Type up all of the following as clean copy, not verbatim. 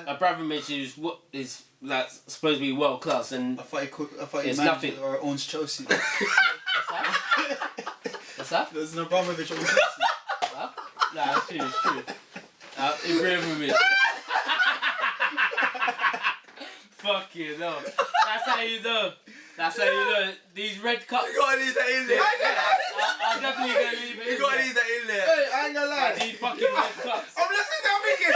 Abramovich is like supposed to be world class, and I thought he it's managed nothing. or owns Chelsea. What's that? There's an Abramovich owns Chelsea. Huh? Nah, it's true. Abramovich. Fuck you, no. That's how you know. That's how you know. These red cups. You gotta leave that in there. I'm definitely gonna leave it in. You gotta leave that in there. Hey, I ain't gonna lie. These fucking red cups. I'm listening to I'm thinking.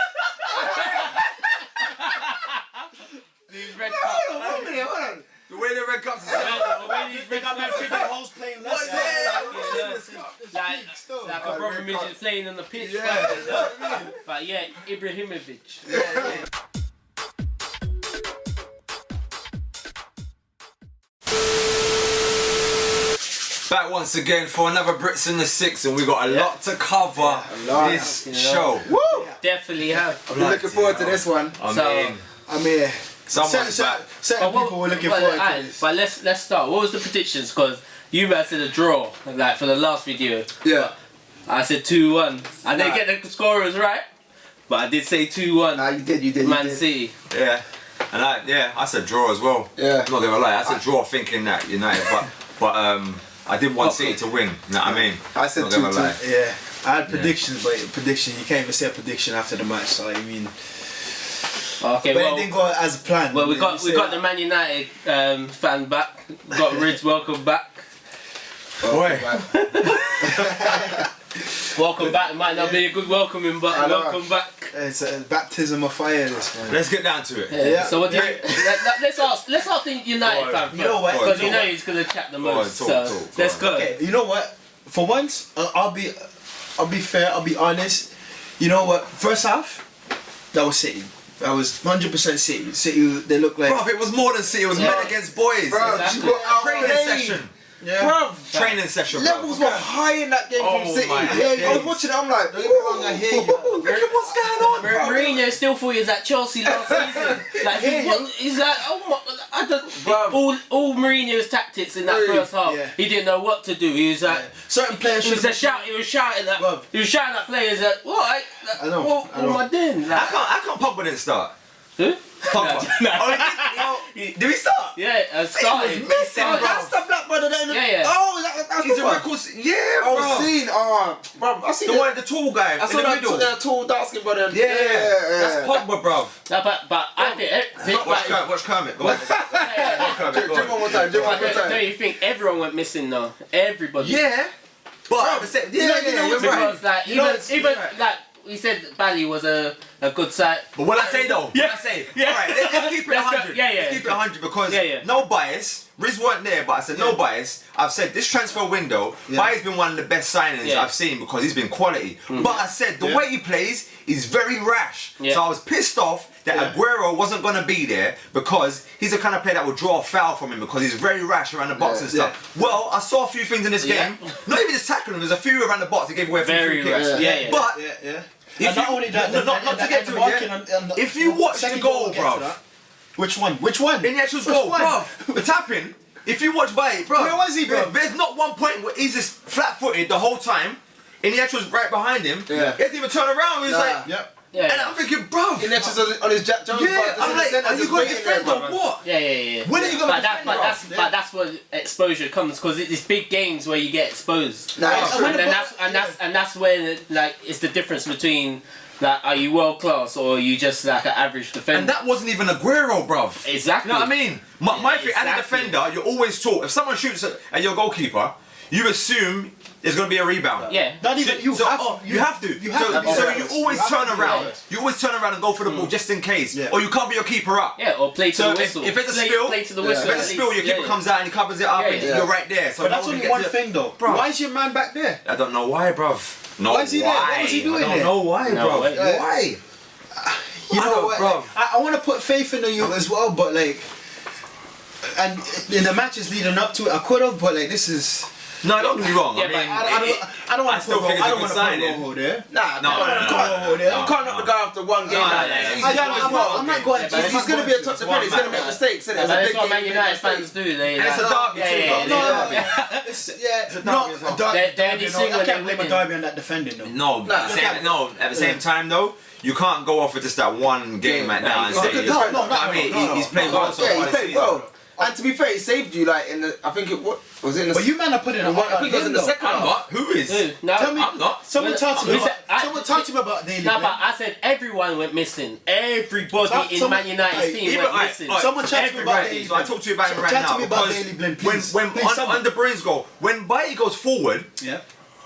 These red Hold cups. on, hold on. The way the red cups is The way these red cups hoes playing What's like Abramovich is playing on the pitch. Yeah. But yeah, Ibrahimovic. Back once again for another Brits in the Six, and we got a lot to cover this show. Woo! Definitely have. I'm looking forward to this one. I mean, someone's back. Certain people were looking forward to this. But let's start. What was the predictions? Because you guys said a draw, like for the last video. Yeah. I said 2-1. I didn't get the scorers right, but I did say 2-1. Nah, you did. Man City. Yeah. And I said draw as well. Yeah. I'm not gonna lie, I said draw thinking that United, but I did want City to win. You know what I mean? I said Not gonna 2-2. lie. Yeah. I had predictions, but you can't even say a prediction after the match. So I mean, Okay, but well, it didn't go as planned. we got the Man United fan back. Got Riddimz, welcome back. Boy. Welcome back. It might not be a good welcoming, but welcome back. It's a baptism of fire, this one. Let's get down to it. Yeah. So what do you? Let's ask the United fan first. You know what? Because you know he's gonna chat the most. Talk. Let's go. Okay, you know what? For once, I'll be fair. I'll be honest. You know what? First half, that was City. That was 100% City. City, they look like. Bruv, it was more than City. It was men against boys. Bro, Exactly. you got Training session. Yeah. Bruv, training session. Levels were high in that game from City. my Yeah, I was watching it. I'm like, don't get me wrong, I hear you. Look at what's going on, bro. Mourinho still thought he was at Chelsea last season. Like he's like, oh my, I don't. All Mourinho's tactics in that first half, he didn't know what to do. He was like, certain players. He was shouting at players that what am I doing? Like, How come Pogba didn't start? who? Pogba. Did we start? Yeah, I started. He was missing, bro. That's the black brother that. Yeah. Oh, that's He's the a one. record. Yeah, I bro. was seeing. Bro, I see The one, the tall guy I saw in the middle. that tall dark skin brother. Yeah, that's Pogba, bro. No, but I think. Watch Kermit. Go on. Watch Kermit. Go Drink on. one more time. Drink one more Don't time. you think everyone went missing though? Everybody. Yeah, but Because like even like we said, Bally was a good side. But what I say though, what I say, alright, let's keep it 100. Let's keep it 100 because no bias. Riz weren't there, but I said no bias. I've said this transfer window, Bay's been one of the best signings I've seen because he's been quality. But I said the way he plays is very rash. So I was pissed off that Aguero wasn't going to be there because he's the kind of player that would draw a foul from him because he's very rash around the box and stuff. Well, I saw a few things in this game. Not even just tackling him. There's a few around the box that gave away a few free kicks. But and not only that, not to get to it, if you watch the goal, bruv. Which one? Which one? In the actual goal, bruv. The tapping. If you watch Bay, bruv. Where was he, bruv? There's not one point where he's just flat-footed the whole time. In the actual's right behind him. He doesn't even turn around. He's like, and I'm thinking, bruv. In the actual's on his Jack Jones. I'm like, are you going to defend or what? Yeah. When are you going to defend, but that's where exposure comes because it's big games where you get exposed. And that's where like it's the difference between. Like, are you world class or are you just like an average defender? And that wasn't even Aguero, bruv. Exactly. You know what I mean? My thing, as a defender, you're always taught, if someone shoots at your goalkeeper, you assume there's going to be a rebound. Yeah. Not even, you have to. So you always turn around. You always turn around and go for the ball just in case. Or you cover your keeper up. Yeah, or play to the whistle. If it's a spill, play to the whistle. If it's a spill, your keeper comes out and he covers it up and you're right there. So but that's only one thing though. Why is your man back there? I don't know why, bruv. Why is he there? What was he doing there? I don't know why, bro. Why? You know what? I want to put faith in the youth as well, but like, and in the matches leading up to it, I could have, but like, this is. No, don't get me wrong. I don't want to put Rojo there. Nah, no. You can't knock the guy after one game. I'm not going to. He's going to be a top defender. He's going to make mistakes. That's what Man United fans do. And it's a derby too. They're only sing when I they're can't blame a winning. derby on that defending though. No, at the same time though, you can't go off with just that one game like that and say. No. He's playing well so far. Yeah, he's played well. And to be fair, he saved you like in the. I think it was in the. But you man are putting it. I think it was in the second half. I'm not. Who is? No, Tell me, I'm not. Someone talk to me. Someone talk to me about Daily No, Blind. but I said everyone went missing. Everybody in Man United's team went missing. Someone chat to me about Daily So I talk to you about him right now. Chat to me about Daily Blind, please. When under Brain's goal, when Bailly goes forward,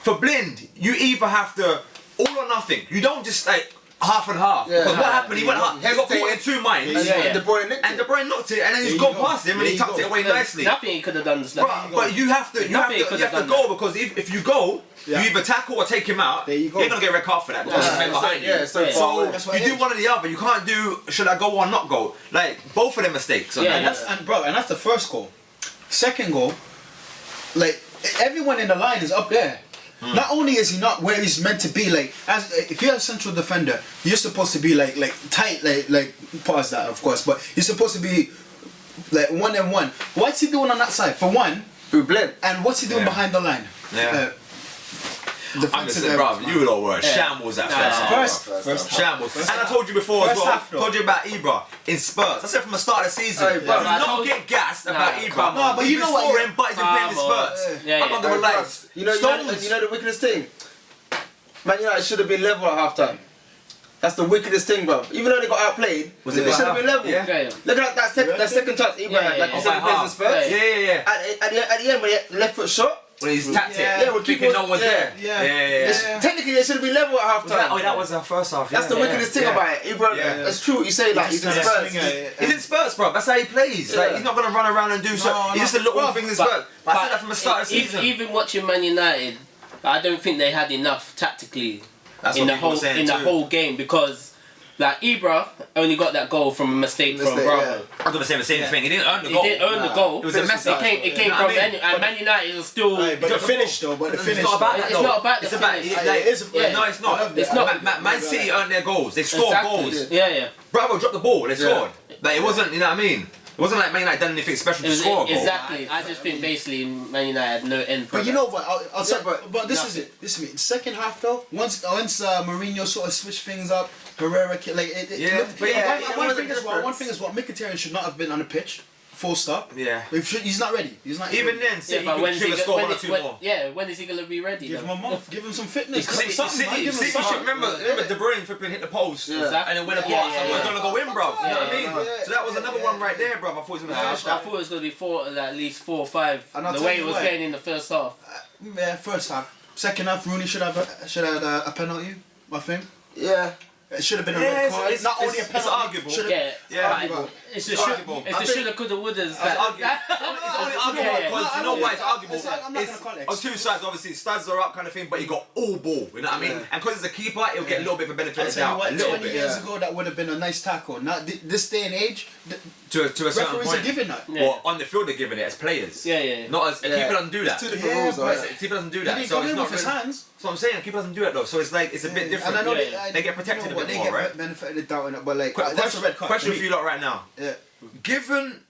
for Blind, you either have to all or nothing. You don't just like half and half. Because what happened? He went half. He got caught in two minds. And De Bruyne knocked it, and then he's gone past him, and he tucked it away nicely. Nothing he could have done. But you have to go because if you go, you either tackle or take him out. You're gonna get a red card for that because he's behind you. So you do one or the other. You can't do should I go or not go. Like both of them mistakes. And that's the first goal. Second goal, like everyone in the line is up there. Not only is he not where he's meant to be, like if you're a central defender, you're supposed to be like tight, like pause that of course, but you're supposed to be like 1-on-1. What's he doing on that side? For one, and what's he doing behind the line? I'm just saying, bro, you lot were shambles at first. Shambles. And I told you before as well, I told you about Ibra in Spurs. I said from the start of the season, do not get gassed about Ibra. No, but you know what? But he's been playing in Spurs. I'm not gonna lie. You know the wickedest thing? Man United should have been level at half time. That's the wickedest thing, bro. Even though they got outplayed, they should have been level. Look at that second touch Ibra had, like you said, he plays in Spurs. At the end, when he left foot shot, when he's tapped it, when thinking no one's there. Technically, they should have been level at half time. That was our first half. That's the wickedest thing about it. Ibra, that's true. You say like he's in Spurs. He's in Spurs, bro. That's how he plays. Like he's not gonna run around and do so. He's just a little thing in Spurs. But I said that from the start of the season. Even watching Man United, I don't think they had enough tactically in the whole game because. Like Ibra only got that goal from a mistake from Bravo. I'm gonna say the same thing. He didn't earn the goal. He didn't earn the goal. It was a mess. It came from and Man United is still. But the finish though. But the finish. It's not about the finish. No, it's not. It's not. Man City earned their goals. They scored goals. Yeah. Bravo dropped the ball. They scored. Like it wasn't. You know what I mean? It wasn't like Man United done anything special to score a goal. Exactly. I just think basically Man United had no end product. But you know what? I'll say, but this is it. This is it. Second half though, once Mourinho sort of switched things up, Herrera one thing is what Mkhitaryan should not have been on the pitch. Full stop. Yeah. He's not ready. He's not. Even then, City should have scored one or two more. Yeah. When is he gonna be ready? Give him a month. Give him some fitness. City should remember De Bruyne flipping hit the post and then when the pass, someone's gonna go in, bro. You know what I mean? So that was another one right there, bro. I thought he was gonna finish that. I thought it was gonna be at least 4 or 5. The way it was getting in the first half. First half. Second half, Rooney should have a penalty. I think. Yeah. It should have been a red card. It's not only a penalty. It's arguable. Arguable. It's the shoulda, coulda, wouldas. It's only arguable because you know why it's arguable. I'm not gonna call it. On two sides, obviously, studs are up kind of thing, but you got all ball. You know what I mean? And because it's a keeper, it'll get a little bit of a benefit of the doubt. A little 20 bit. years ago, that would have been a nice tackle. Now, this day and age, to a certain referees point. are giving that. Well, on the field they're giving it as players. Not as a keeper doesn't do that. Two different rules. A keeper doesn't do that. He didn't So come it's in not with his hands. That's what I'm saying. A keeper doesn't do that though. So it's like it's a bit different. And I know they get protected a bit more, right? Benefit of the doubt in it, but like that's a red card. Question for you lot right now. Yeah. Given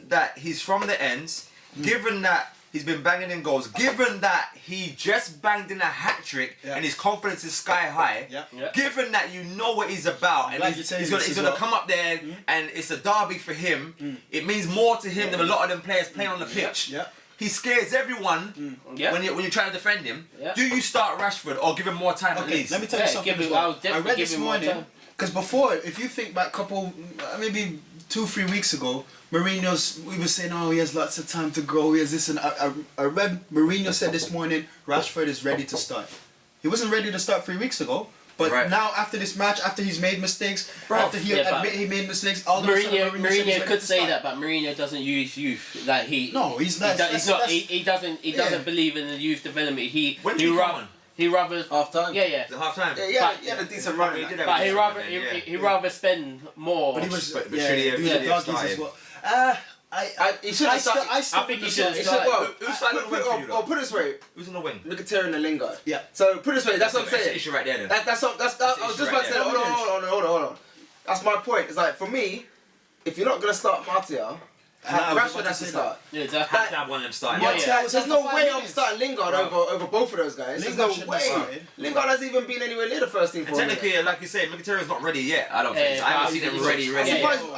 that he's from the ends, given that he's been banging in goals, given that he just banged in a hat trick and his confidence is sky high, given that you know what he's about and he's gonna come up there and it's a derby for him, it means more to him than a lot of them players playing on the pitch. He scares everyone when you're trying to defend him. Do you start Rashford or give him more time at least? Let me tell you something as well. I read this morning, because before, if you think back maybe 2-3 weeks ago, we were saying, oh, he has lots of time to grow, he has this, and I read Mourinho said this morning, Rashford is ready to start. He wasn't ready to start 3 weeks ago, but now after this match, after he's made mistakes, after he admit he made mistakes, all Mourinho could say that, but Mourinho doesn't use youth. Like he doesn't believe in the youth development. He rather half time. Yeah. Half time. He had a decent run. But he rather spend more. But he was should he have started as well. He should have started. I think he should have started. Who's starting on the wing for you? Put it this way. Who's on the wing? Mkhitaryan and Lingard. Yeah. So put it this way. That's what I'm saying. That's the issue right there. Then. I was just about to say. Hold on. That's my point. It's like for me, if you're not gonna start Martial, Rashford has to start. Yeah, exactly. Have to have one of them starting. There's no way I'm starting Lingard over both of those guys. There's no way. Lingard hasn't even been anywhere near the first team for me. Technically, like you say, Mkhitaryan's not ready yet. I don't think. I haven't seen him ready. I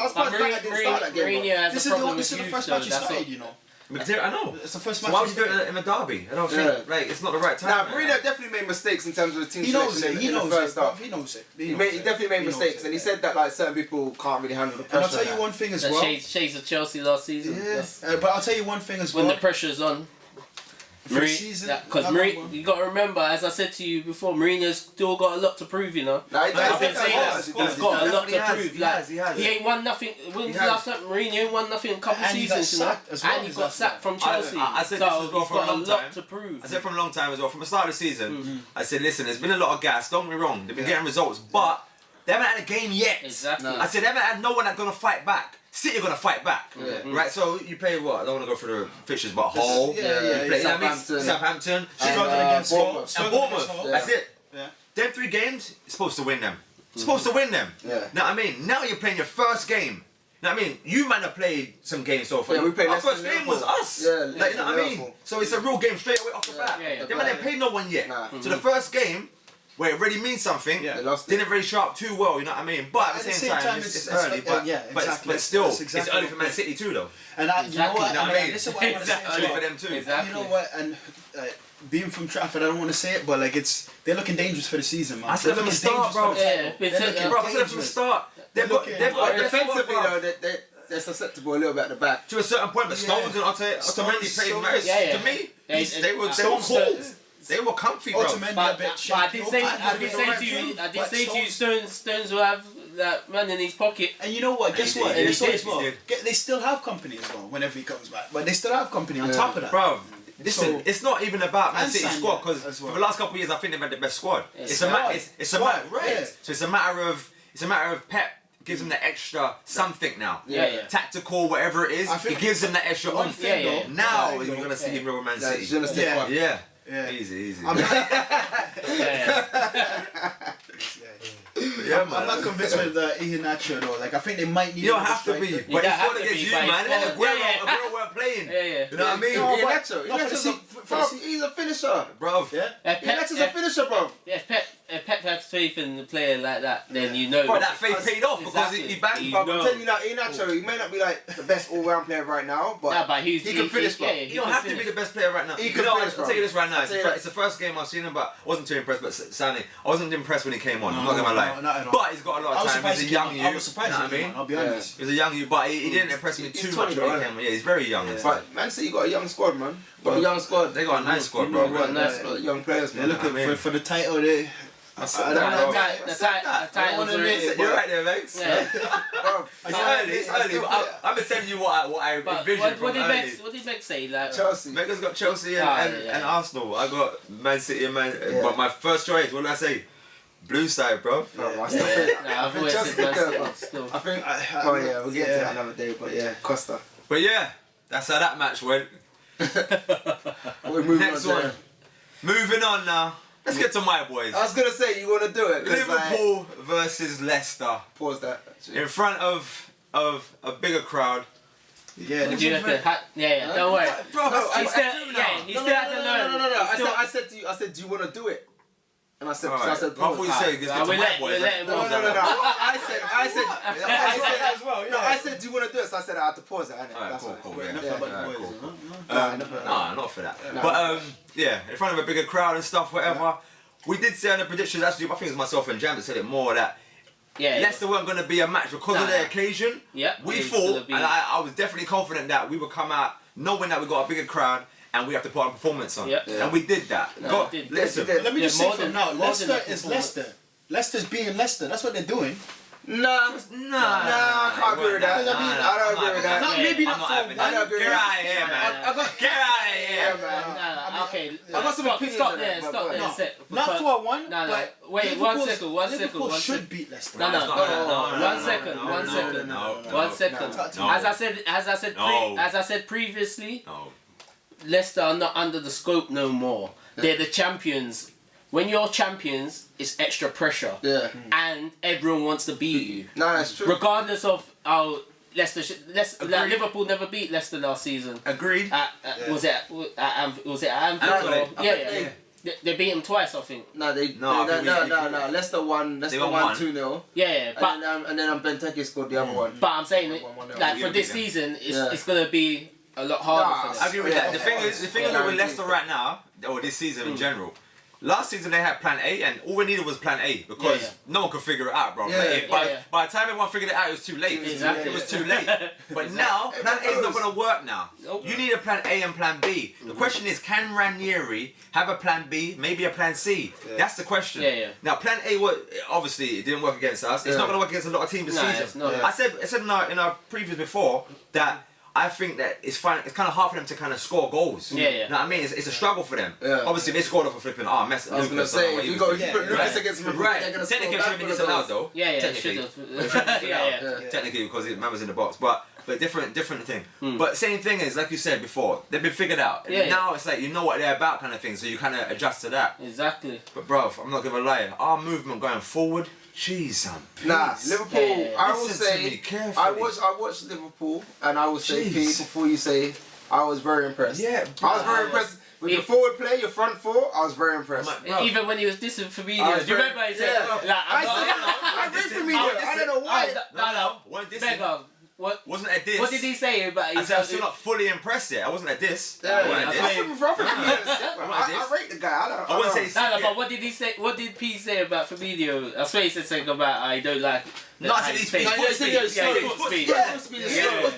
suppose Mourinho didn't start that game. This is the first match he started, you know. I know. It's the first so match. why would you do it in a derby? I don't think like it's not the right time. Nah, Mourinho definitely made mistakes in terms of the team selection in the first half. He knows it. He definitely made mistakes, and he said that like certain people can't really handle the pressure. And I'll tell you one thing as well. Shades of Chelsea last season. Yeah, but I'll tell you one thing as well. When the pressure's on. Because you got to remember, as I said to you before, Mourinho's still got a lot to prove, you know. I've been saying that. He's got a lot to prove. He has. He ain't won nothing. When's the last time Mourinho ain't won nothing in a couple seasons, you know? And he got sacked from Chelsea. I said this as well for a long time. To prove. I said from a long time as well. From the start of the season, I said, listen, there's been a lot of gas. Don't get me wrong. They've been getting results, but they haven't had a game yet. Exactly. I said they haven't had no one that's gonna fight back. City are gonna fight back, right? So you play what? I don't want to go through the fixtures, but Hull, you play Southampton, and Bournemouth. That's it. Them 3 games, you're supposed to win them. Supposed to win them. Know what I mean? Now you're playing your first game. Know what I mean? You might have played some games so far. Yeah, we played Our first game was us. Yeah, like, you know what I mean? So it's a real game straight away off the bat. They might have played no one yet. So the first game, where it really means something, didn't really show up too well, you know what I mean? But at the same time, it's early, but still, it's early for Man City too, though. And you know what? I mean, this is what I want to say. Early for them too. You know what? And being from Trafford, I don't want to say it, but like they're looking dangerous for the season, man. I said from the start, bro. I said from the start. They've got defensively though, they're susceptible a little bit at the back. To a certain point, but Stones and Otamendi played nice. To me, they were cool. They were comfy, bro. But I did say to you, Stones will have that man in his pocket. And you know what? Guess what? They still have company as well whenever he comes back. But they still have company on top of that. Bro, listen, it's not even about Man City's squad because for the last couple of years I think they've had the best squad. It's a matter of Pep gives them the extra something now. Tactical, whatever it is, it gives them that extra oomph. Now you're gonna see him real Man City. Yeah, easy. I'm not convinced with Iheanacho though. Like I think they might need. You don't have to be, but it's not against you, man. And Aguero weren't playing. You know what I mean? He's a finisher, bro. Iheanacho's a finisher, bro. If Pep has faith in the player like that, then you know. But that faith paid off because he banged. But I'm telling you now, Iheanacho, he may not be like the best all-round player right now, but he can finish, bro. You don't have to be the best player right now. He can finish, bro. I'll tell you this right now. It's the first game I've seen him, but I wasn't too impressed. But sadly, I wasn't impressed when he came on. I'm not gonna lie. But he's got a lot of time. He's a young youth. I was surprised. You know what I mean? I'll be honest. He's a young youth, but he didn't impress me too much when he came on. Yeah, he's very young. But Man City got a young squad, man. Got a young squad. They got a nice squad, bro. Got a nice squad. Young players. They're looking for the title. They. The title's You're right there, Max. It's early. But I've been telling you what I envisioned from early. What did Bex say? Like Chelsea. Mega's got Chelsea and Arsenal. I got Man City and but my first choice, what did I say? Blue side, bro. I think Chelsea still. I think. Oh yeah, we'll get to that another day. But yeah, Costa. But yeah, that's how that match went. Next one. Moving on now. Let's get to my boys. I was gonna say you wanna do it. Liverpool versus Leicester. Pause that. Actually. In front of a bigger crowd. Yeah, don't worry. Bro, he still had to learn. No. I said, do you wanna do it? And I said, pause. I thought you said, let's get to my boys. No. I said, do you wanna do it? So I said I had to pause it. Alright, cool. Nah, not for that. But in front of a bigger crowd and stuff, whatever. We did say on the predictions, actually, I think it was myself and Jam that said it more, that Leicester weren't going to be a match because of the occasion. We thought, and I was definitely confident that we would come out knowing that we got a bigger crowd and we have to put our performance on. And we did that. Listen, let me just say from now, Leicester is Leicester. Leicester's being Leicester. That's what they're doing. Nah, I can't agree with that. I don't agree with that. Maybe not. I don't agree with that. Get out of here, man. Okay, I got some opinions on that. Stop there. Not 4-1. No. Wait, one second. Liverpool should beat Leicester. No. 1 second. As I said previously, Leicester are not under the scope no more. They're the champions. When you're champions, it's extra pressure. And everyone wants to beat you. No, that's true. Regardless of how Liverpool never beat Leicester last season. Agreed. Was it at Anfield? Yeah. They beat him twice, I think. No. Leicester won 2-0. Yeah, but and then Benteke scored the other one. But I'm saying, like for this season, it's gonna be a lot harder for them. I agree with that. The thing is with Leicester right now, or this season in general. Last season they had plan A, and all we needed was plan A because no one could figure it out, bro. By the time everyone figured it out, it was too late. Exactly. It was too late. But now, plan A is not going to work now. You need a plan A and plan B. The question is, can Ranieri have a plan B, maybe a plan C? That's the question. Now, plan A, obviously, it didn't work against us. It's not going to work against a lot of teams this season. I said in our previews before that I think that it's fine. It's kind of hard for them to kind of score goals. You know what I mean? It's a struggle for them. Obviously, they scored off a flipping Messi. I was gonna say if you put Lucas against Liverpool, they're gonna score. Technically, it should have been disallowed though. Technically, technically because man was in the box, but different thing. But same thing is like you said before. They've been figured out. Now it's like you know what they're about kind of thing, so you kind of adjust to that. Exactly. But bro, I'm not gonna lie. Our movement going forward. Jeez, son. Nah, Liverpool. I will say, I watched Liverpool, and I will say, Pete, before you say, I was very impressed. Yeah, I was very impressed with your forward play, your front four. I was very impressed. Even when he was dissing Fabinho, do you remember he said, I agree with Fabinho. I don't know why. No. What wasn't at this? What did he say about? I said I'm still not fully impressed yet. I wasn't at this. I rate the guy. I wouldn't say. No, but what did he say? What did Pete say about Fabinho? I swear he said something about I don't like. No, I said he's speed.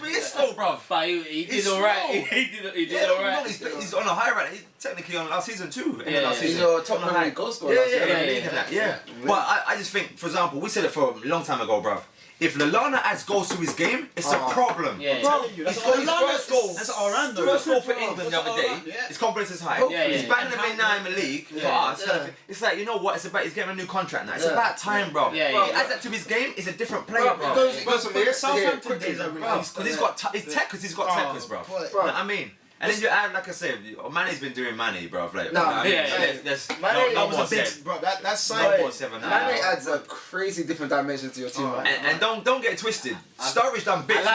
He's slow, bro. But he did alright. He did alright. He's on a high right. He's technically on last season too. He's your top high goal scorer. Yeah. But I just think, for example, we said it for a long time ago, bro. If Lallana adds goals to his game, it's a problem. Yeah. He's got his first goal. That's Orlando. First goal for England the other day. His confidence is high. He's banging the main nine in the league for us. It's like, you know what? It's about he's getting a new contract now. It's about time, bro. He adds that to his game. He's a different player, bro. He goes from here. Southampton days are released. Because he's got because he's got techers, bro. You know what I mean? And then you add, like I said, Mane's been doing Mane, bro. Like, there's no more said. Bro, that's sign. No more 7. Mane adds a crazy different dimension to your team. And don't get it twisted. Sturridge done bits. He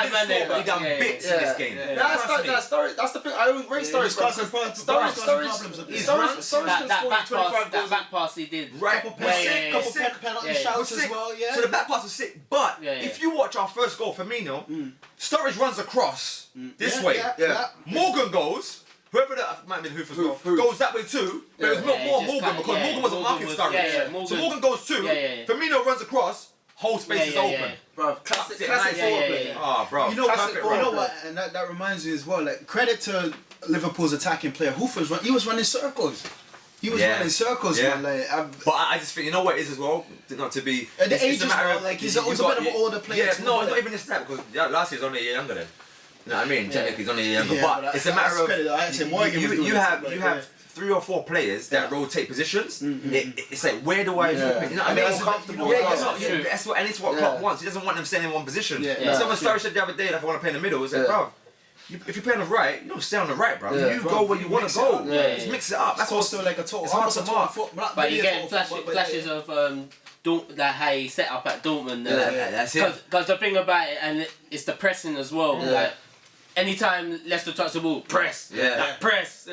done bits in this game. Sturridge, that's the thing. I always rate Sturridge. That back pass he did. Right. Couple penalty shouts as well. Yeah. So the back pass was sick. But if you watch our first goal, Firmino, Sturridge runs across this way. Morgan goes. Whoever that might have been Hoofer's goal goes that way too. But it was more Morgan because Morgan wasn't marking Sturridge. So Morgan goes too. Firmino runs across. Whole space is open. Bro, classic forward play. Oh, bro. You know what? And that reminds me as well. Like credit to Liverpool's attacking player. He was running circles. Running circles, man. But I just think, you know what it is as well? Not to be. At the age as like he's a bit of an older player. Yeah, no, not even this that because last year was only a year younger than. You know what I mean? Technically, he's only a year younger, but it's a matter of you have 3 or 4 players that rotate positions. It's like where do I? You know what I mean? That's what, and it's what Klopp wants. He doesn't want them staying in one position. Someone Sturridge said the other day, like I want to play in the middle. It's like, bro. If you play on the right, you don't stay on the right, bro. You go where you want to go. Just mix it up. That's also like a total. It's hard to mark. But you get flashes of like how he set up at Dortmund. That's it. Because the thing about it, and it's the pressing as well. Like anytime Leicester touch the ball, press. Press.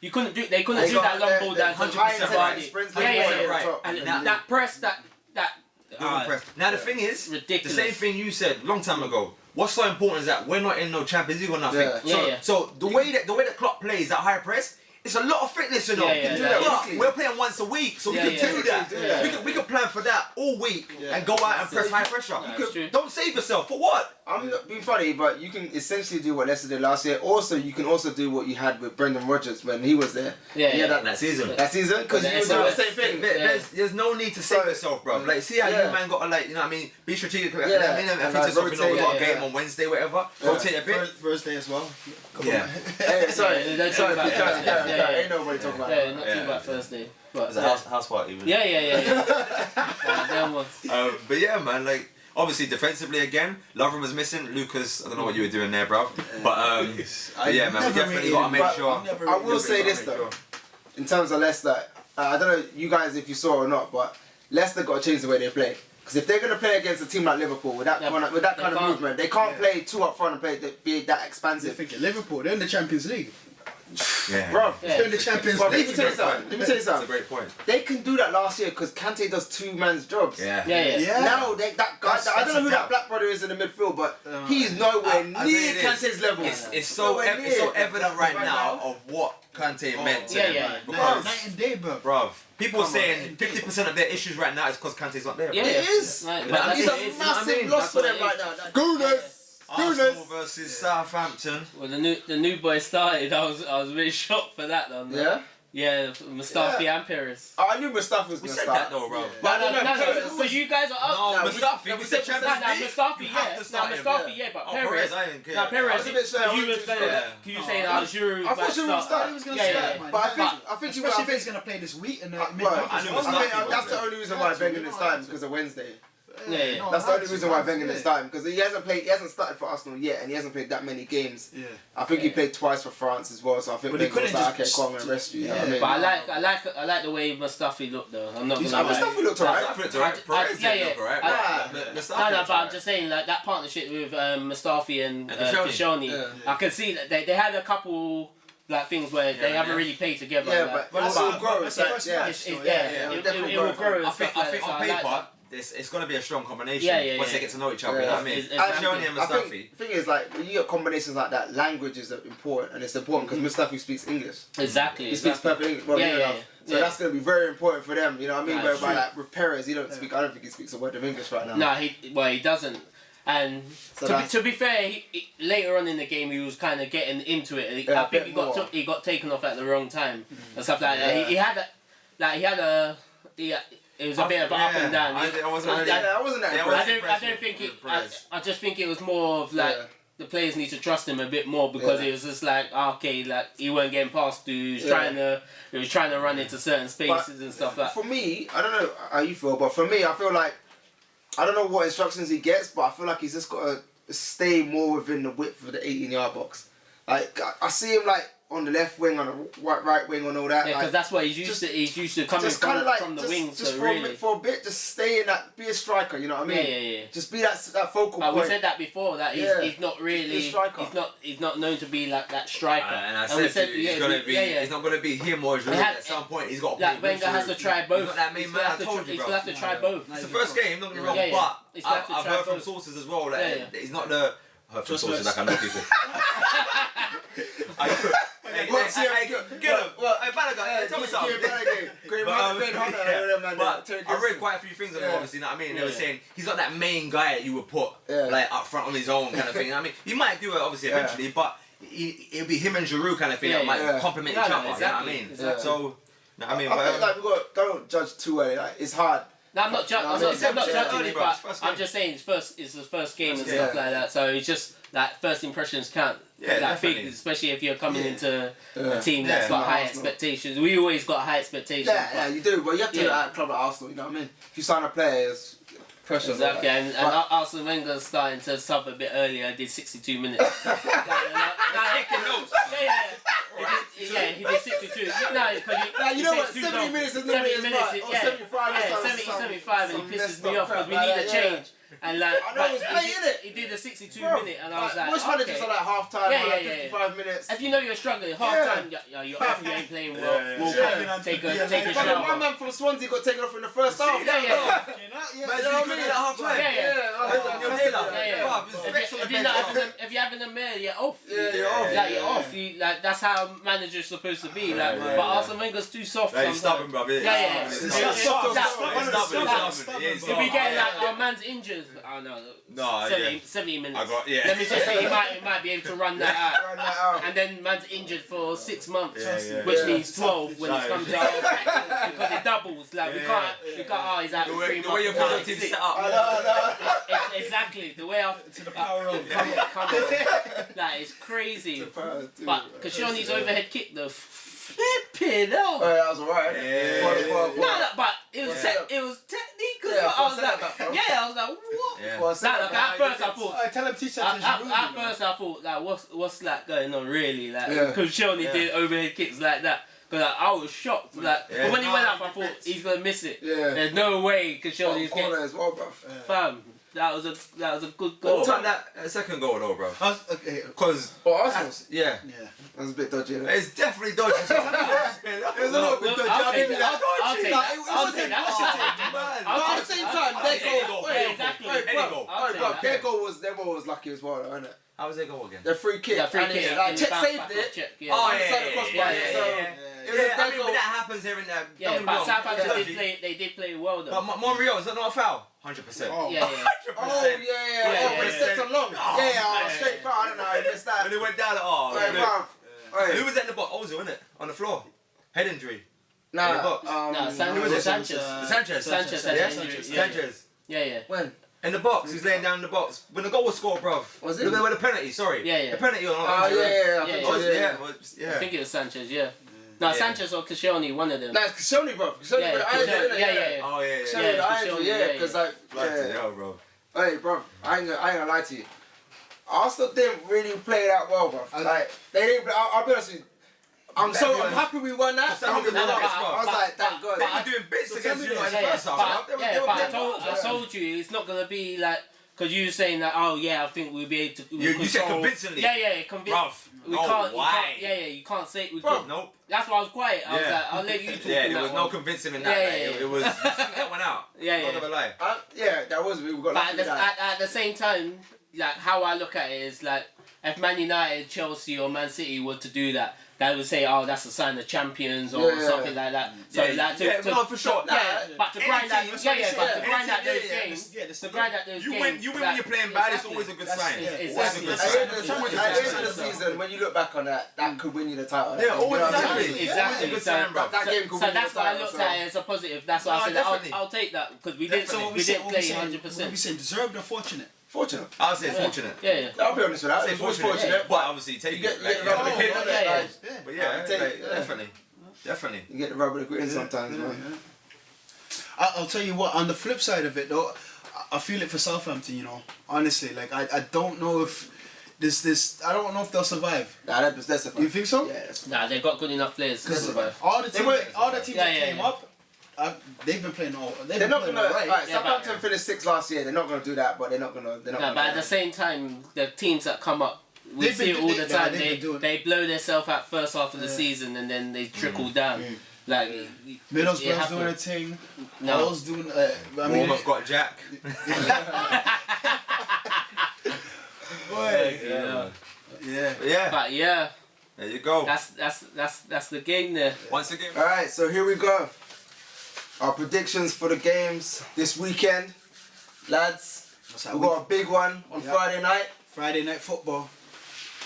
You couldn't do. They couldn't do that long ball down 100%. Right. And that press, that. Now the thing is, ridiculous. the same thing you said long time ago. What's so important is that we're not in no Champions League or nothing. So the way that Klopp plays that high press, it's a lot of fitness, you know. But we're playing once a week, so we can do that. We can plan for that all week and go out and press high pressure. Don't save yourself for what? I'm not being funny, but you can essentially do what Leicester did last year. Also, you can also do what you had with Brendan Rodgers when he was there. That season. That season, because you were doing the same thing. There's no need to save yourself, bro. Like, see how you man got to, you know what I mean, be strategic. I mean, I think just we got a game on Wednesday, whatever. Rotate a bit. Thursday as well. Sorry, ain't nobody talking about that. Not talking about Thursday. It's a house party. Even. But yeah, man, like. Obviously, defensively again, Lovren was missing. Lucas, I don't know what you were doing there, bro. But yeah, man, we definitely got to make sure. I will say this though, in terms of Leicester, I don't know you guys if you saw or not, but Leicester got to change the way they play. Because if they're going to play against a team like Liverpool with that kind of movement, they can't play two up front and be that expansive. They're thinking Liverpool, they're in the Champions League. Yeah. Bro, they're in the Champions League. Let me tell you something. That's a great point. They can do that last year because Kante does two man's jobs. Yeah. Now that guy, I don't know who that black brother is in the midfield, but he's nowhere near Kante's level. It's so evident right now of what Kante meant to them. Because night and day, bro. People are saying 50% of their issues right now is because Kante's not there. Yeah, it is. He's a massive loss for them right now. Goodness. Arsenal versus Southampton. Well, the new boy started. I was really shocked for that though. Yeah. Yeah, Mustafi and Pires. Oh, I knew Mustafi was going to start. That though, bro. But no, you guys are up. No, Mustafi. We said Champions League. Mustafi, yeah, but Pires. I didn't care. No, Pires. I was a bit sure. You was gonna. You saying Giroud? I thought Giroud would start. He was going to start, man. But I think especially if he's going to play this week and that's the only reason why Wenger didn't start him because of Wednesday. Yeah. That's the only reason why Wenger didn't start him because he hasn't started for Arsenal yet, and he hasn't played that many games. Yeah. I think he played twice for France as well, so I think Wenger was like, okay, come and rest you. You know what I mean? But I like the way Mustafi looked though. I'm not gonna lie. Mustafi looked alright. But I'm just saying like that partnership with Mustafi and Koscielny. I can see that they had a couple. Like things where they haven't really played together. Yeah, but it will grow. It will grow. I think on paper, it's going to be a strong combination once they get to know each other. You know what I mean? Koscielny and Mustafi. The thing is, like, when you get combinations like that, language is important, and it's important because Mustafi speaks English. Exactly. He speaks perfect English. Well, so that's going to be very important for them. You know what I mean? Whereby, like, with Perez, I don't think he speaks a word of English right now. No, he doesn't. And to be fair, later on in the game he was kind of getting into it. I think he got taken off at the wrong time and stuff like that. He had a it was a bit of an up and down. I wasn't that. I just think it was more of like the players need to trust him a bit more because it was just like like he weren't getting past. He was trying to run into certain spaces and stuff like that. For me, I don't know how you feel, but for me, I feel like. I don't know what instructions he gets, but I feel like he's just got to stay more within the width of the 18-yard box. Like, I see him like on the left wing, on the right wing, and all that. Yeah, because that's what he's used to. He's used to coming from the wings. Just so for a bit, just stay in that. Be a striker. You know what I mean? Yeah. Just be that focal point. We said that before. That he's not really. He's a striker. He's not known to be like that striker. And I said he's gonna be. It's not gonna be him or Giroud. At some point, he's got. Like Wenger has to try both. He's got that main man. I told you, he's gonna have to try both. It's the first game. Not gonna be wrong, but I've heard from sources as well that he's not the. Heard from sources like I know people. Get him. Hey, Balaga, tell me something. But I read quite a few things on him, obviously, you know what I mean? They were saying he's not that main guy that you would put like up front on his own kind of thing. I mean, he might do it obviously eventually, but it'll be him and Giroud kind of thing that might complement each other. Exactly. You know what I mean? So, I mean, I think like don't judge too early. Like it's hard. No, I'm not judging it, but I'm just saying it's his first game and stuff like that. So it's just like first impressions count. Yeah, that big, especially if you're coming into a team that's got high expectations. We always got high expectations. Yeah, you do. But you have to at a club like Arsenal. You know what I mean? If you sign a player, it's pressure. Exactly, and Arsene Wenger's starting to sub a bit earlier. Did 62 minutes. Taking notes. He did 62. No, you know what? 70 minutes is not 70 minutes. 75, and he pisses me off because we need a change. And like, he did a 62 minute, and I was like, most managers are like half time, 55 minutes. If you know you're struggling, half time, you're off, you ain't playing well. Walk out, take a shower. My man from Swansea got taken off in the first half. But you could at half time. If you're having a meal, you're off. You're off. Like that's how managers supposed to be. Like, but Arsene Wenger's too soft. He's stubborn, bro. If we get like our man's injured. Oh no, 70 minutes. Let me just say he might be able to run that out. And then man's injured for 6 months, which means 12 when it comes to our because it doubles. Like we can't. He's out for 3 months. The way your physical team set up. Exactly. The way to the power of like it's crazy. But Koscielny's overhead kick though. Flipping out. That was alright. No, but it was technique. I was like, what? At first I thought. Tell him teach that At first I thought, like, what's like going on really? Like, Koscielny did overhead kicks like that. Because I was shocked. Like, but when he went up, I thought he's gonna miss it. Yeah. There's no way Koscielny's corner as well, bro. Fam, that was a good goal. What time that second goal though, bro? Okay. Because Arsenal's. yeah, Yeah. That was a bit dodgy. Innit? it's definitely dodgy. It was a little bit dodgy. I'll take that. I'll take that. I'll take that. But at the same time, their goal. Exactly. Their goal was lucky as well, isn't it? How was their goal again? The free kick. Yeah, free kick. Like, Czech saved it. Oh yeah. I mean, but that happens here and there. Yeah, but Southampton did play well though. But Monreal, is that not a foul? 100%. Oh. Yeah. 100%. Oh yeah. But it's set on long. Straight foul. I don't know. I missed that. When it went down, who was that in the box? Ozil, innit? On the floor. Head injury. Sanchez. Yeah. When? In the box, he's laying down in the box. When the goal was scored, bruv. Was it? When the penalty, sorry. Yeah. The penalty on I think it was Sanchez, yeah. No, Sanchez or Koscielny, one of them. Nah, it's Koscielny, bro. Koscielny with the eyes, yeah. Oh, yeah. Koscielny with the eyes, because like... bro. Hey, bro, I ain't gonna lie to you. Arsenal didn't really play that well, bro. Like, they didn't... I'll be honest with you. I'm happy we won that. I was like, thank God. They were doing bits against you in the first half. But I told you, it's not gonna be like... Because you were saying that, I think we'll be able to... You said convincingly. Yeah, convincingly. You can't say... Nope. That's why I was quiet. I was like, I'll let you talk. Yeah, there was no convincing in that. It was... that one out. Not gonna lie. That was... We got lucky with that. At the same time, like, how I look at it is, like, if Man United, Chelsea or Man City were to do that, they would say, that's a sign of champions or something like that. So for sure. But to grind out those games, you win when you're playing bad. It's always a good sign. Exactly. At the end of the season, when you look back on that could win you the title. Yeah, always exactly. That game could win you the title. So that's why I looked at it as a positive. That's why I said I'll take that because we didn't play 100%. What we saying, deserved or fortunate? Fortunate. I would say fortunate. Yeah. I'll be honest with that. It was fortunate, but obviously take it. But definitely. You get the rub of the green sometimes, man. I'll tell you what. On the flip side of it, though, I feel it for Southampton. You know, honestly, like I don't know if this. I don't know if they'll survive. Nah, that's survive. You think so? Yeah. Nah, they've got good enough players to survive. All the teams that came up. They've been playing all. They're not gonna. Right, Southampton finished 6th last year. They're not gonna do that, but they're not gonna. But at the same time, the teams that come up, we see it all the time. They blow themselves out first half of the season, and then they trickle down. Like Middlesbrough's doing a thing. No, Hull's doing. Bournemouth got Jack. Yeah. But yeah. There you go. That's the game there. Once again. Alright, so here we go. Our predictions for the games this weekend. Lads, we got a big one on Friday night. Friday night football.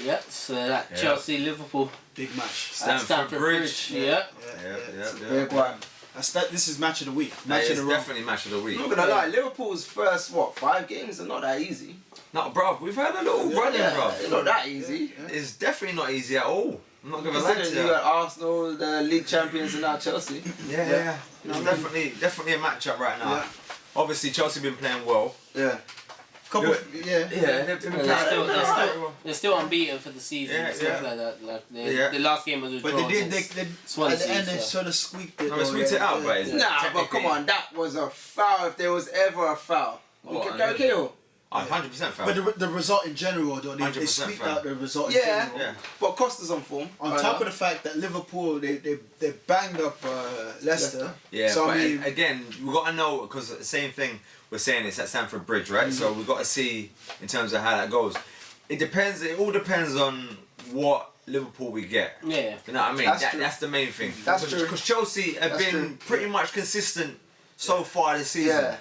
Yep, so that Chelsea Liverpool. Big match. Stamford Bridge. Yeah. Big one. This is match of the week. Definitely match of the week. I'm not gonna lie, Liverpool's first 5 games are not that easy. No, bruv, we've had a little running, bruv. It's not that easy. It's definitely not easy at all. I'm not gonna lie to you. You got Arsenal, the league champions, and now Chelsea. Yeah. It's definitely a matchup right now. Yeah. Obviously, Chelsea been playing well. Yeah. They've been playing they're still unbeaten for the season and stuff like that. Like the last game was a draw. But they at the end they sort of squeaked it. Squeaked it out, but but come on, that was a foul if there was ever a foul. Okay. 100% foul. But the result in general, though, they squeaked out the result in general. Yeah. But Costa's on form. On top of the fact that Liverpool, they banged up Leicester. Yeah, so but I mean, again, we've got to know, because the same thing we're saying, it's at Stamford Bridge, right? So we've got to see in terms of how that goes. It all depends on what Liverpool we get. Yeah. You know what I mean? That's the main thing. That's true. Because Chelsea have been pretty much consistent so far this season. Yeah.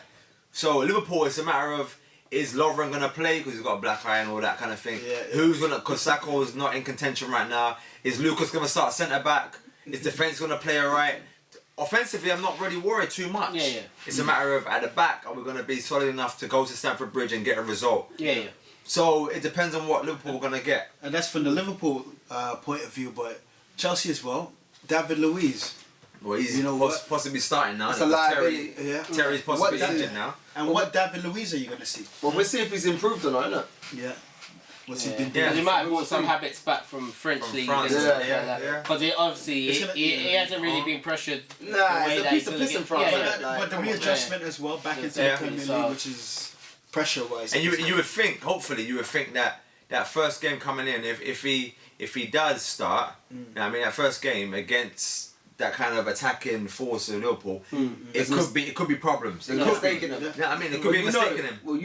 So Liverpool, it's a matter of, is Lovren going to play because he's got a black eye and all that kind of thing? Yeah. Who's going to... Because Saka's not in contention right now. Is Lucas going to start centre-back? Is defence going to play alright? Offensively, I'm not really worried too much. Yeah. It's a matter of, at the back, are we going to be solid enough to go to Stamford Bridge and get a result? Yeah. So it depends on what Liverpool are going to get. And that's from the Liverpool point of view, but Chelsea as well. David Luiz. Well, he's possibly starting now. It's a liability. Terry's possibly injured now. And what David Luiz are you going to see? Well, we'll see if he's improved or not, innit? Yeah. What's he been doing? Yeah, he might have brought some habits back from French league. France, Because obviously he hasn't really been pressured. Nah, it's a piece of piss in France. But the readjustment as well back into the Premier League, which is pressure-wise. And you would think, hopefully, that first game coming in, if he does start, I mean, that first game against that kind of attacking force of Liverpool, it could be problems. There's a mistake in him. Yeah, I mean, it could be a mistake in him. Well,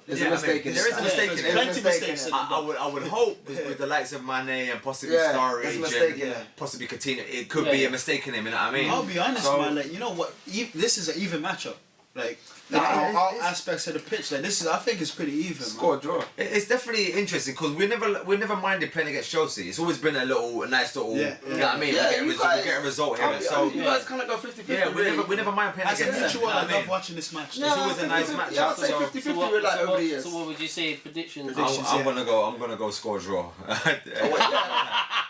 there's a mistake in him. There is a mistake in him. Plenty of mistakes. I would hope with the likes of Mane and possibly Sturridge and possibly Coutinho, it could be a mistake in him. You know what I mean? I'll be honest, man. Like, you know what? This is an even matchup. Like all aspects of the pitch. Like I think it's pretty even. Score draw. It's definitely interesting because we never minded playing against Chelsea. It's always been a nice little. You know what I mean? We get a result here. So you guys kind of go 50-50. Yeah, we never mind playing against them. I love watching this match. It's always a nice match. Yeah, I'll say 50-50 over the years. So what would you say predictions? I'm gonna go score draw.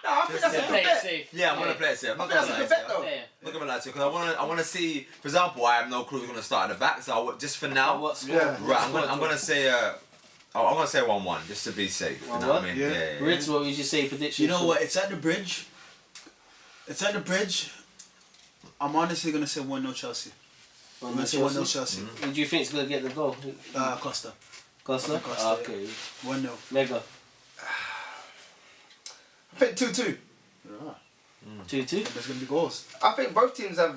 I think that's a good bet. Yeah, I'm gonna play it safe. I'm not gonna lie to you. I'm not gonna lie to you because I wanna see. For example, I have no clue who's gonna start at the back. So just for now, right? I'm gonna say. I'm gonna say 1-1 just to be safe. You know what I mean? Yeah. Ritz, what would you say predictions? You know what? It's at the bridge. I'm honestly gonna say 1-0 Chelsea. I'm gonna say 1-0 Chelsea. Who do you think is gonna get the goal? Costa. Costa? Okay. 1-0. Mega. I think 2-2. 2-2. There's gonna be goals. I think both teams are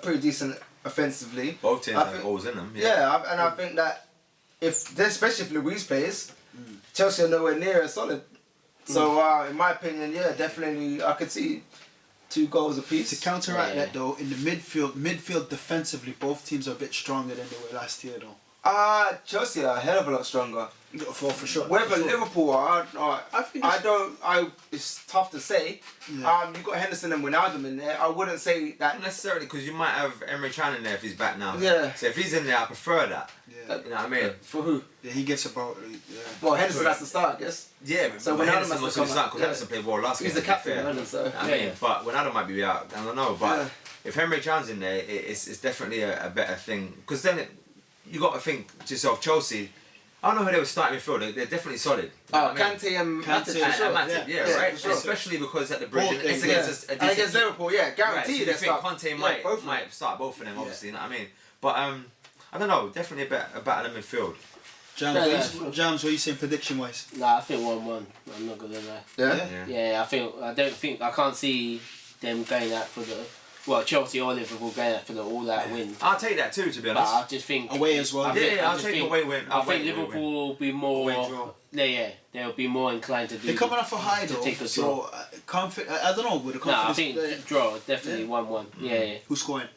pretty decent offensively. Both teams have goals in them. Yeah, and I think that especially if Luis plays, Chelsea are nowhere near as solid. So in my opinion, definitely I could see 2 goals apiece. To counteract that though, in the midfield defensively, both teams are a bit stronger than they were last year though. Chelsea are a hell of a lot stronger. For sure. Whether Liverpool are, it's tough to say. Yeah. You've got Henderson and Wijnaldum in there. I wouldn't say that. Not necessarily, because you might have Emre Can in there if he's back now. Yeah. So if he's in there, I prefer that. Yeah. You know what I mean? For who? Yeah, he gets about. Well, Henderson has to start, I guess. Yeah, but so Henderson must start because Henderson played well last game. He's the captain, so. I mean, but Wijnaldum might be out. I don't know, but if Emre Can's in there, it's definitely a better thing. Because then you got to think to yourself, Chelsea. I don't know who they were starting midfield. They're definitely solid. Kante and Matip, right? Sure. Especially because at the bridge, it's against Liverpool, guaranteed. Right, so Conte might start both of them, obviously. You know what I mean? But I don't know. Definitely a battle in midfield. Jams, what are you saying prediction wise? Nah, I think 1-1. I'm not gonna lie. Yeah. I can't see them going out for the. Well, Chelsea or Liverpool going out for the all-out win. I'll take that too, to be honest. But I just think away as well. I'll take away win. I think Liverpool will be more. They'll be more inclined to do. They're coming off a high though, so I don't know with the confidence. No, I think draw definitely 1-1. Yeah. Who's scoring?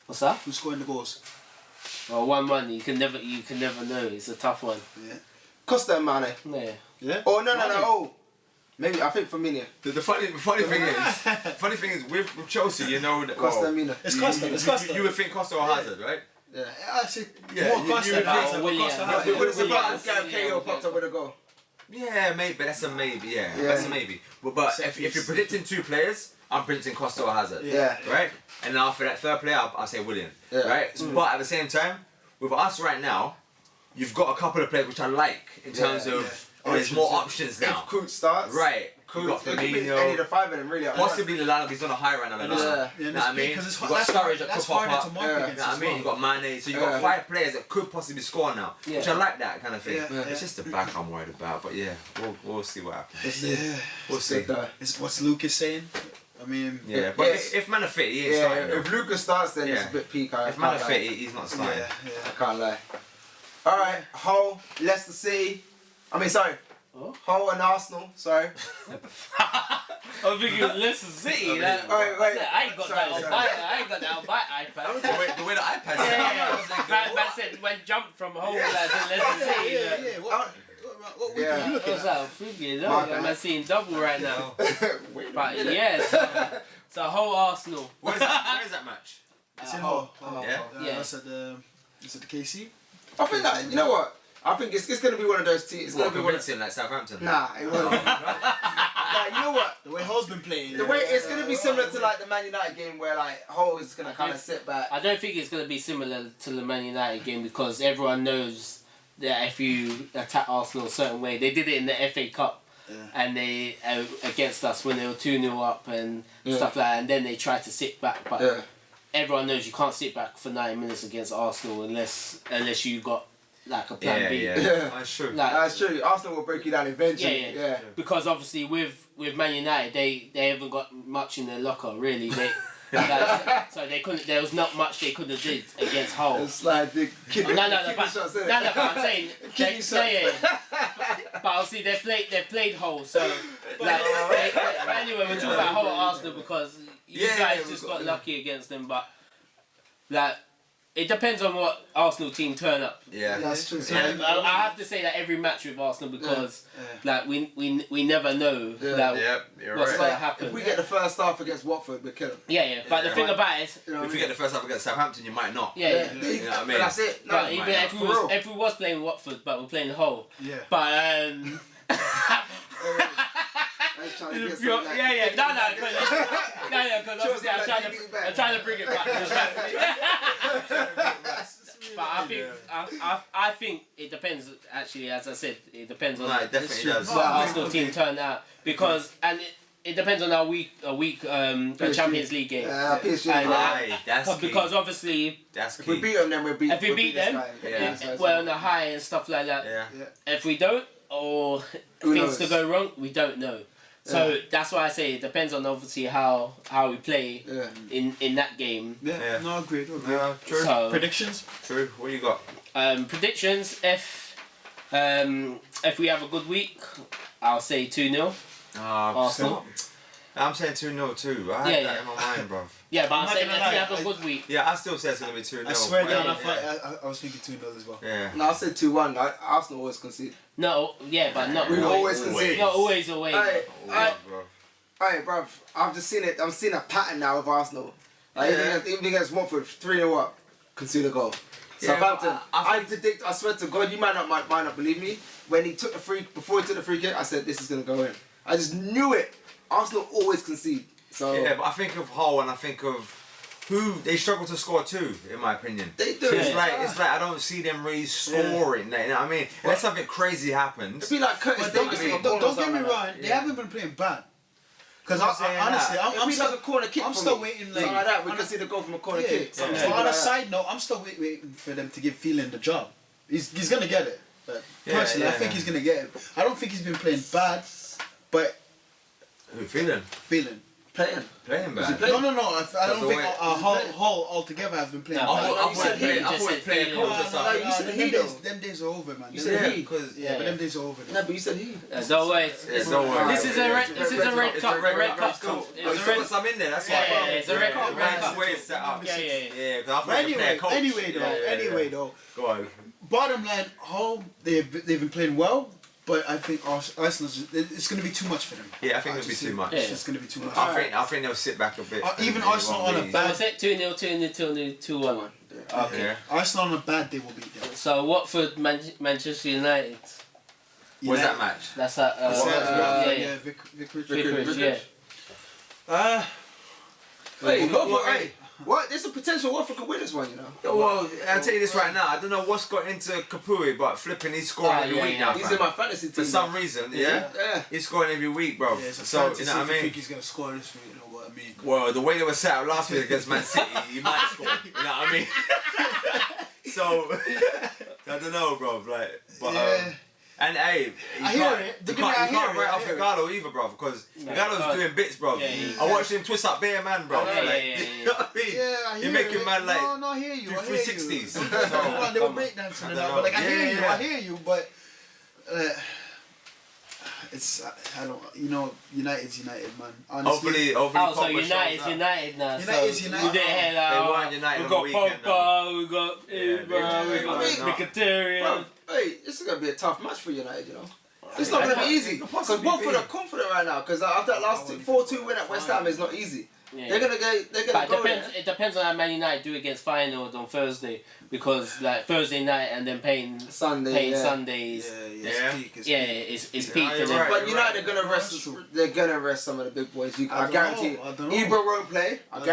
What's that? Who's scoring the goals? Well, 1-1. You can never know. It's a tough one. Yeah. Costa and Mane. Yeah. Oh no. Oh. Maybe I think Firmino. The funny thing is with Chelsea, you know that Costa and Mina. It's Costa. You would think Costa or Hazard, right? Yeah, I see. Yeah, more Costa. What is it about Gareth popped up with a goal? Yeah, maybe that's a maybe. Yeah, that's a maybe. But if you're predicting 2 players, I'm predicting Costa or Hazard. Yeah. Right. And then after that third player, I'll say Willian. Yeah. Right. But at the same time, with us right now, you've got a couple of players which I like in terms of. There's more options now. If Coote starts, right? Coote, got Firmino, any of the 5 of them really. Possibly Lallana, he's on a high right now. You know what I mean? Because you've got Sturridge that could pop up. You know what I mean? You've got Mane, so you've got 5 players that could possibly score now, which I like that kind of thing. It's just the back I'm worried about, but we'll see what happens. We'll see. What's Lucas saying? I mean, but if Man are fit, he ain't starting. If Lucas starts, then it's a bit peak. If Man are fit, he's not starting. I can't lie. All right, Hull, Leicester City. Hull and Arsenal, sorry. I'm thinking Leicester City. Wait. I ain't got that on my iPad. The way the iPad said. Man said when jumped from Hull to Leicester City. What are you looking at? I'm thinking, I'm seeing double right now. But yeah, so Hull Arsenal. Where's that match? It's in Hull. Yeah. It's at the KC. I think that, you know what? I think it's going to be one of those teams. It's going to be convincing like Southampton. Nah, it won't. You know what? The way Hull's been playing. The way it's going to be similar to like the Man United game where like Hull is going to kind of sit back. I don't think it's going to be similar to the Man United game because everyone knows that if you attack Arsenal a certain way, they did it in the FA Cup. Yeah. And they against us when they were 2-0 up and stuff like that, and then they tried to sit back, but everyone knows you can't sit back for 90 minutes against Arsenal unless you got like a plan B. Yeah, that's true. That's true. Arsenal will break you down eventually. Yeah. Because obviously with Man United, they haven't got much in their locker really. So they couldn't. There was not much they could have did against Hull. It's like the kidney shots. But I'm saying but obviously they played Hull. So anyway, we're talking about Hull Arsenal because you guys just got lucky against them. But like, it depends on what Arsenal team turn up. Yeah, that's true. I have to say that every match with Arsenal because like we never know what's going to happen. If we get the first half against Watford, we kill them. Yeah. But the thing about it is, if you get the first half against Southampton, you might not. Yeah. You know what I mean? That's it. But even if we was playing Watford, but we're playing Hull. Yeah. But because obviously I'm trying to bring it back. But I think it depends. Actually, as I said, it depends on it definitely does. what Arsenal team turned out because it depends on our week Champions League game. That's key. Because obviously if we beat them, then we'll beat. If we beat them, we're on a high and stuff like that. Yeah. If we don't, or things to go wrong, we don't know. So that's why I say it depends on obviously how we play in that game. Yeah. No, agreed. Yeah, true. So, predictions? True. What you got? Predictions. If we have a good week, I'll say 2-0. Arsenal. I'm saying 2-0 too. I had that in my mind, bro. Yeah, but I'm saying if we have a good week. Yeah, I still say it's going to be 2-0. I swear down, I was thinking 2-0 as well. Yeah. No, I said 2-1. Arsenal always concede. No, but not we always. always concede. Not always away. Alright, bruv. I've just seen it. I'm seeing a pattern now with Arsenal. Like even against Watford, 3-0 up, concede a goal. Southampton. I predict. I swear to God, you might not believe me. When he took before he took the free kick, I said this is going to go in. I just knew it. Arsenal always concede. So yeah, but I think of Hull and I think of who they struggle to score too, in my opinion. They do. It's like I don't see them really scoring. You know what I mean? Unless something crazy happens. It'd be like Curtis Davis. Don't get me wrong. They haven't been playing bad. Because honestly, I'm still waiting. Like that, we can see the goal from a corner kick. So on a side note, I'm still waiting for them to give Phelan the job. He's gonna get it. But personally, I think he's gonna get it. I don't think he's been playing bad, but. Who, Phelan? Playing bad? No. I don't think Hull altogether have been playing bad. I thought he played coach. Them days are over, man. You said he. But them days are over. No, but you said he. No way. This is a red cup. Red cup. It's I'm in there. That's why. It's a red cup. That's where it's set up. Yeah. Anyway, though. Go on. Bottom line, Hull they've been playing well. But I think Arsenal's it's going to be too much for them. Yeah, I think it'll be too much. It's just going to be too much. I think they'll sit back a bit. Even Arsenal on a bad... Was it 2-0, 2-0, 2-1? Okay. Yeah. Arsenal on a bad day will beat them. So Watford, Manchester United. What's that match? That's at... Vicarage. Yeah. Hey, go for it. What? There's a potential Watford could win this one, you know. Well, I'll tell you this right now. I don't know what's got into Kapui, but flipping, he's scoring every week now. He's in my fantasy team. For some reason, he's scoring every week, bro. Yeah, so you know what I mean? I think he's going to score this week, you know what I mean? Well, the way they were set up last week against Man City, he might score. You know what I mean? So, I don't know, bro. Like, but, and hey, you can't write off Igalo either, bro, because Igalo's doing bits, bro. I watched him twist up bare man, bro. You know what I mean? Yeah, You're making man like I hear you. do 360s. They were breakdancing and that, but like I hear you, but it's United's United, man. Honestly. Hopefully. So United's United now. United's United. They won United. We got Pogba, we got Ibra, we got Mkhitaryan. Hey, this is gonna be a tough match for United, you know. It's not gonna be easy because Watford are confident right now. Because after that last 4-2 win at West Ham, it's not easy. They're gonna go. It depends on how Man United do against Feyenoord on Thursday, because like Thursday night and then playing Sundays. It's peak for them. Right, but United are gonna rest. They're gonna rest some of the big boys. I guarantee. Ibra won't play. I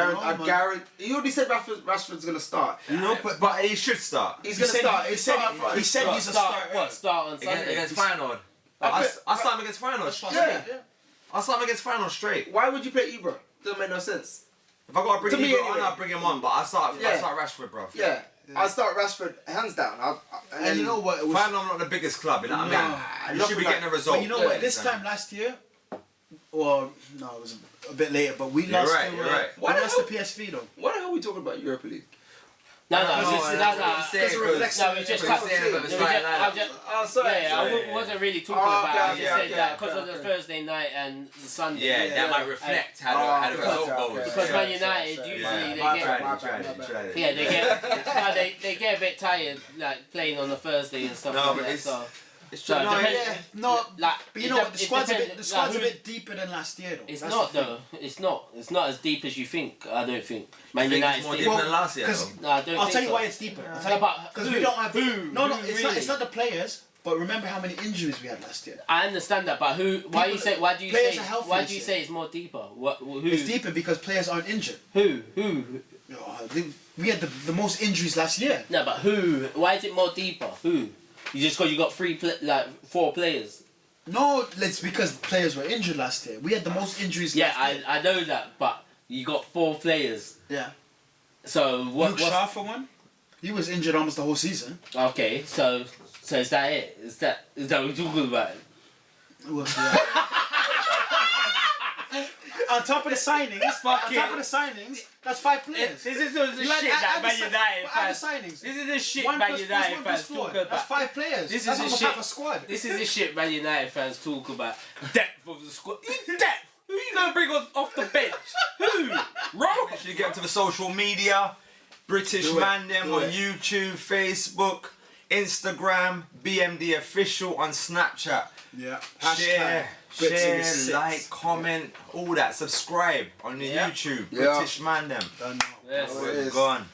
guarantee. He already said Rashford's gonna start. But he should start. He's gonna start. He said he's a starter. Start on Sunday against Feyenoord. I start him against Feyenoord. Yeah. I start him against Feyenoord straight. Why would you play Ibra? Doesn't make no sense. If I gotta bring Ibra on, I'll bring him on. But I start Rashford, bro. Yeah. I'll start Rashford hands down. And you know what? Feyenoord not the biggest club, you know what I mean? You should be getting a result. But you know what? This time last year, well, no, it was a bit later, but we lost the PSV though. Why the hell are we talking about Europa League? No, because it reflects. No, we just cut. I wasn't really talking about it. I just said that because of the Thursday night and the Sunday. Yeah, that might reflect how the result goes. Because Man United usually they get a bit tired like playing on the Thursday and stuff like that. So. But you know what? The squad's a bit deeper than last year, though. It's not though. It's not as deep as you think. I don't think. Man United's more deeper than last year. No, I don't. I'll tell you why it's deeper. Because we don't have. It's not the players. But remember how many injuries we had last year. I understand that, but why do you say it's more deeper? Who? It's deeper because players aren't injured. Who? We had the most injuries last year. No, but who? Why is it more deeper? Who? Because you got 4 players. No, it's because players were injured last year. We had the most injuries last year. Yeah, I know that, but you got 4 players. Yeah. So what? Luke Shaw for one? He was injured almost the whole season. Okay, so is that it? Is that what we're talking about? On top of the signings, that's 5 players. This is the shit that Man United fans. This is the shit Man United fans talk about. That's 5 players. This that's is almost half a squad. This is the shit Man United fans talk about. Depth of the squad. Depth. Who are you gonna bring off the bench? Who? Rob? Actually get into the social media. British Man them on YouTube, Facebook, Instagram, BMD Official on Snapchat. Yeah. Share, like, comment, all that. Subscribe on the YouTube. British Man them. Done now. Yes. Gone.